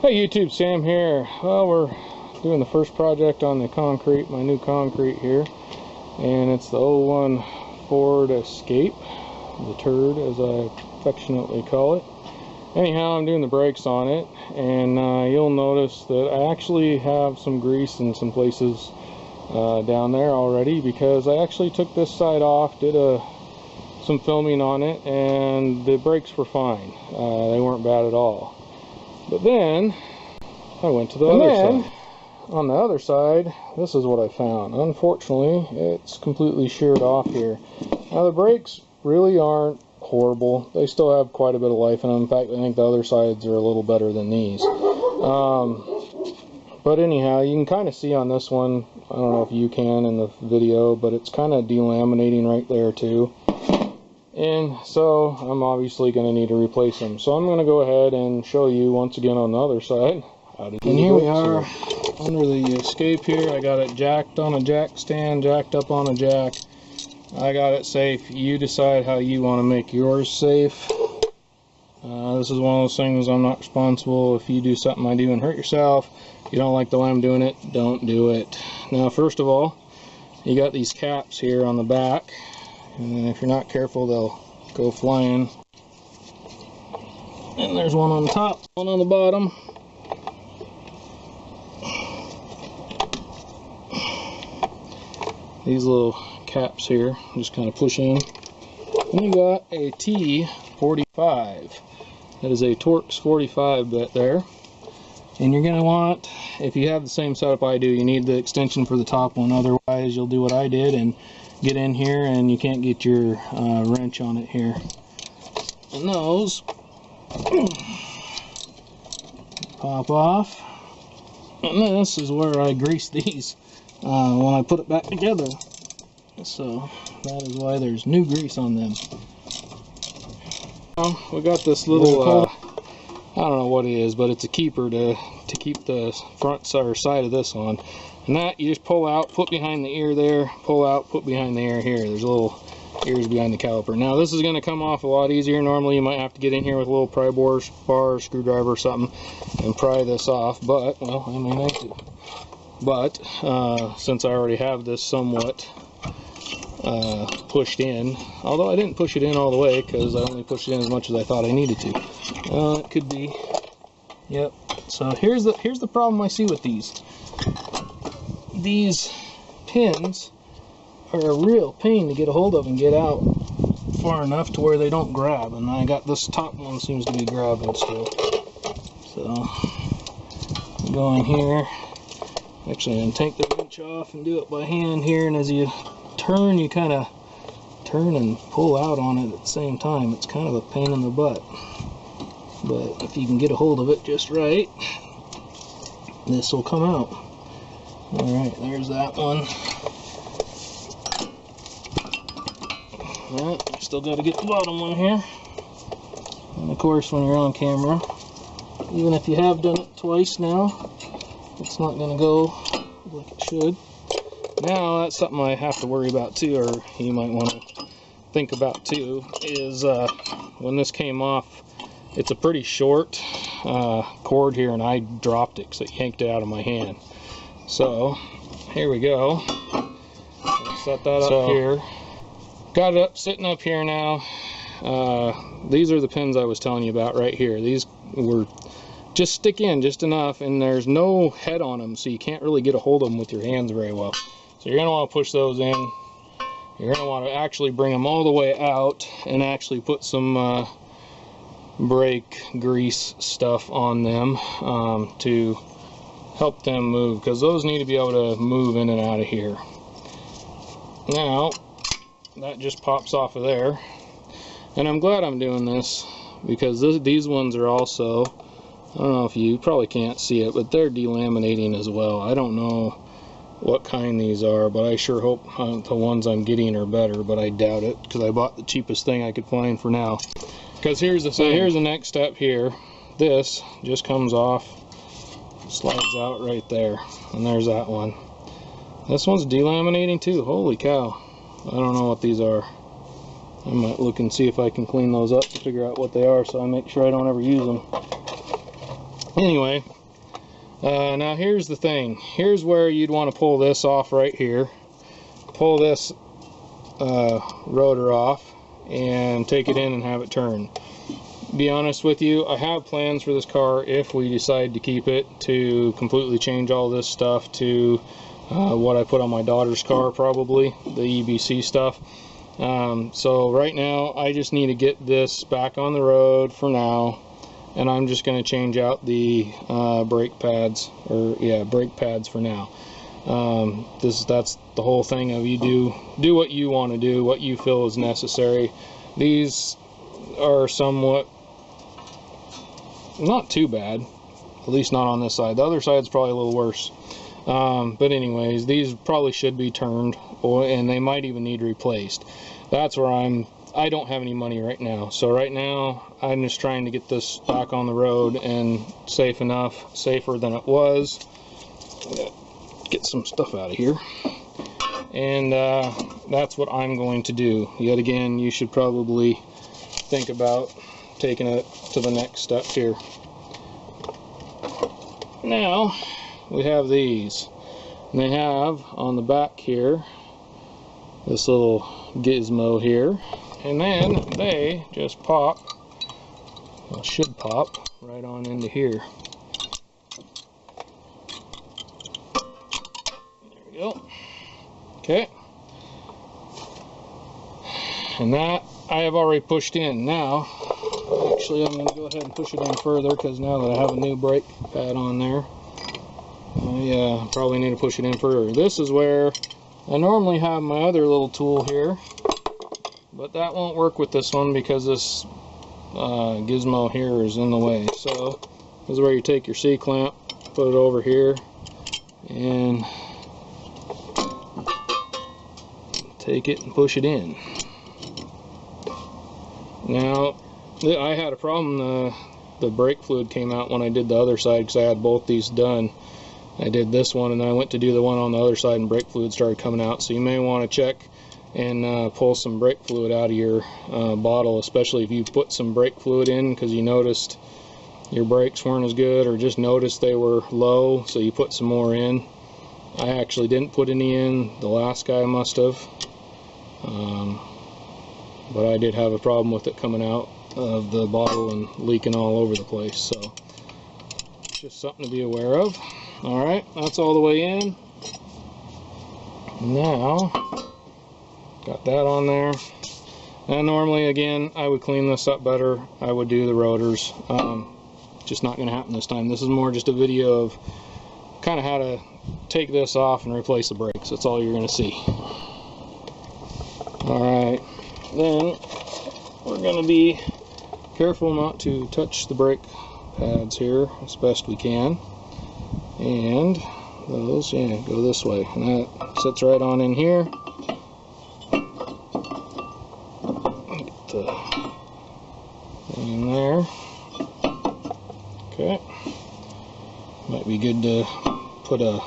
Hey YouTube, Sam here. Well, we're doing the first project on the concrete, my new concrete here, and it's the 01 Ford Escape, the turd as I affectionately call it. Anyhow, I'm doing the brakes on it, and you'll notice that I actually have some grease in some places down there already, because I actually took this side off, did some filming on it, and the brakes were fine. They weren't bad at all. But then I went to the other side. On the other side, this is what I found. Unfortunately, it's completely sheared off here. Now the brakes really aren't horrible. They still have quite a bit of life in them. In fact, I think the other sides are a little better than these. But anyhow, you can kind of see on this one, I don't know if you can in the video, but it's kind of delaminating right there too. And so I'm obviously going to need to replace them. So I'm going to go ahead and show you once again on the other side how to do it. And here we are under the Escape here. I got it jacked on a jack stand, jacked up on a jack. I got it safe. You decide how you want to make yours safe. This is one of those things I'm not responsible. If you do something I do and hurt yourself, you don't like the way I'm doing it, don't do it. Now first of all, you got these caps here on the back. And if you're not careful, they'll go flying. And there's one on the top, one on the bottom. These little caps here just kind of push in. And you got a T45. That is a Torx 45 bit there. And you're going to want, if you have the same setup I do, you need the extension for the top one. Otherwise, you'll do what I did and get in here and you can't get your wrench on it here. And those pop off. And this is where I grease these when I put it back together. So that is why there's new grease on them. We got this little I don't know what it is, but it's a keeper to keep the front side of this on. And that you just pull out, put behind the ear there, pull out, put behind the ear here. There's little ears behind the caliper. Now this is going to come off a lot easier. Normally you might have to get in here with a little pry bar or screwdriver or something and pry this off, but, well, I mean I do. But since I already have this somewhat pushed in, although I didn't push it in all the way because I only pushed it in as much as I thought I needed to. It could be, yep. So here's the problem I see with these. These pins are a real pain to get a hold of and get out far enough to where they don't grab, and I got this top one seems to be grabbing still. So go in here, actually I'm gonna take the wrench off and do it by hand here, and as you turn, you kind of turn and pull out on it at the same time. It's kind of a pain in the butt, but if you can get a hold of it just right, this will come out. Alright, there's that one. Well, I still got to get the bottom one here. And of course, when you're on camera, even if you have done it twice now, it's not going to go like it should. Now, that's something I have to worry about too, or you might want to think about too, is when this came off, it's a pretty short cord here, and I dropped it because it yanked it out of my hand. So here we go. Set that up here. Got it up, sitting up here now. These are the pins I was telling you about right here. These were just stick in just enough, and there's no head on them, so you can't really get a hold of them with your hands very well. So you're going to want to push those in. You're going to want to actually bring them all the way out and actually put some brake grease stuff on them to help them move, because those need to be able to move in and out of here. Now that just pops off of there, and I'm glad I'm doing this because these ones are also, I don't know if you probably can't see it, but they're delaminating as well. I don't know what kind these are, but I sure hope the ones I'm getting are better, but I doubt it because I bought the cheapest thing I could find for now. Because here's the thing, here's the next step here. This just comes off, slides out right there, and there's that one. This one's delaminating too. Holy cow. I don't know what these are. I might look and see if I can clean those up to figure out what they are, so I make sure I don't ever use them. Anyway, now here's the thing. Here's where you'd want to pull this off right here. Pull this rotor off and take it in and have it turn. Be honest with you, I have plans for this car, if we decide to keep it, to completely change all this stuff to what I put on my daughter's car, probably the EBC stuff. So right now I just need to get this back on the road for now, and I'm just going to change out the brake pads, or yeah, brake pads for now. That's the whole thing of you do what you want to do, what you feel is necessary. These are somewhat not too bad, at least not on this side. The other side's probably a little worse. But anyways, these probably should be turned, and they might even need replaced. That's where I don't have any money right now. So right now I'm just trying to get this back on the road and safe enough, safer than it was. Get some stuff out of here, and that's what I'm going to do. Yet again, you should probably think about taking it to the next step here. Now we have these, and they have on the back here this little gizmo here, and then they just pop, well, should pop right on into here. There we go. Okay, and that I have already pushed in. Now actually I'm going to go ahead and push it in further, because now that I have a new brake pad on there, I probably need to push it in further. This is where I normally have my other little tool here, but that won't work with this one because this gizmo here is in the way. So this is where you take your C-clamp, put it over here, and take it and push it in. Now I had a problem, the brake fluid came out when I did the other side, because I had both these done. I did this one and then I went to do the one on the other side, and brake fluid started coming out. So you may want to check and pull some brake fluid out of your bottle, especially if you put some brake fluid in because you noticed your brakes weren't as good, or just noticed they were low, so you put some more in. I actually didn't put any in, the last guy must have, but I did have a problem with it coming out of the bottle and leaking all over the place. So just something to be aware of. Alright, that's all the way in. Now got that on there, and normally again I would clean this up better. I would do the rotors, just not going to happen this time. This is more just a video of kind of how to take this off and replace the brakes. That's all you're going to see. Alright, then we're going to be careful not to touch the brake pads here as best we can, and those, yeah, go this way, and that sits right on in here. Get the thing in there. Okay, might be good to put a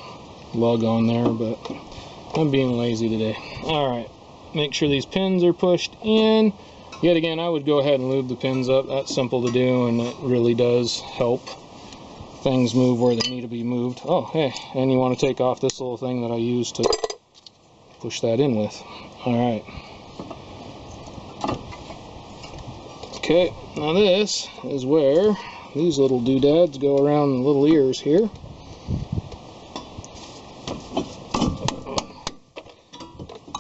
lug on there, but I'm being lazy today. Alright, make sure these pins are pushed in. Yet again, I would go ahead and lube the pins up. That's simple to do, and it really does help things move where they need to be moved. Oh, hey, and you want to take off this little thing that I used to push that in with. Alright. Okay, now this is where these little doodads go around the little ears here.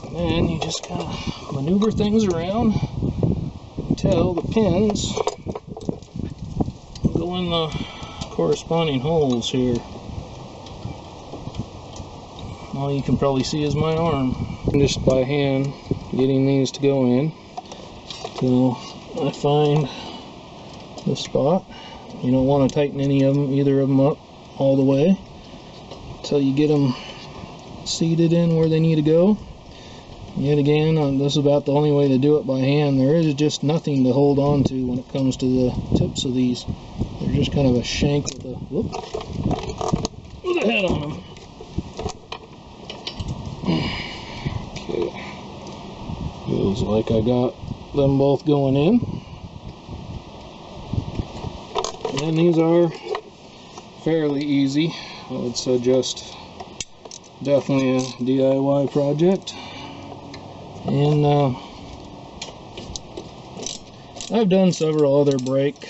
And then you just kind of maneuver things around until the pins go in the corresponding holes here. All you can probably see is my arm. Just by hand getting these to go in till I find the spot. You don't want to tighten either of them up all the way until you get them seated in where they need to go. Yet again, this is about the only way to do it by hand. There is just nothing to hold on to when it comes to the tips of these. They're just kind of a shank with a head on them. Okay, feels like I got them both going in. And these are fairly easy. I would suggest definitely a DIY project. And I've done several other brake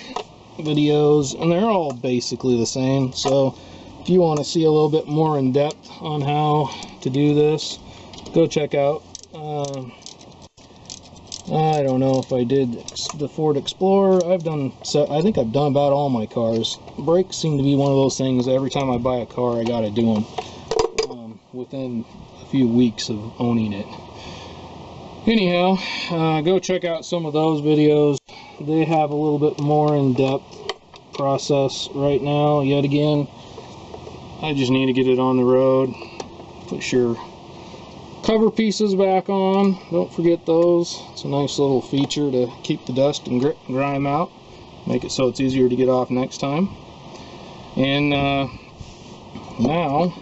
videos, and they're all basically the same. So if you want to see a little bit more in depth on how to do this, go check out. I don't know if I did the Ford Explorer. I think I've done about all my cars. Brakes seem to be one of those things that every time I buy a car, I gotta do them within a few weeks of owning it. Anyhow, go check out some of those videos. They have a little bit more in-depth process right now. Yet again, I just need to get it on the road. Put your cover pieces back on. Don't forget those. It's a nice little feature to keep the dust and grime out. Make it so it's easier to get off next time. And now,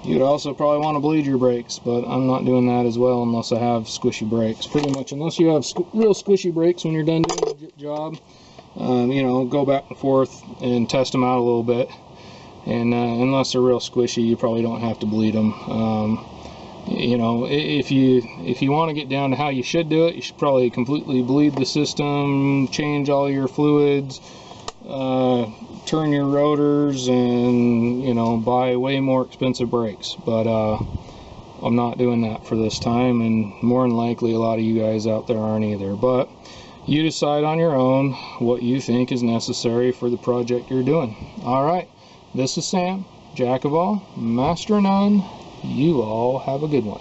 you'd also probably want to bleed your brakes, but I'm not doing that as well unless I have squishy brakes. Pretty much, unless you have real squishy brakes when you're done doing the job, you know, go back and forth and test them out a little bit. And unless they're real squishy, you probably don't have to bleed them. You know, if you want to get down to how you should do it, you should probably completely bleed the system, change all your fluids, turn your rotors, and, you know, buy way more expensive brakes. But I'm not doing that for this time, and more than likely a lot of you guys out there aren't either. But you decide on your own what you think is necessary for the project you're doing. Alright, this is Sam, Jack of all, master of none. You all have a good one.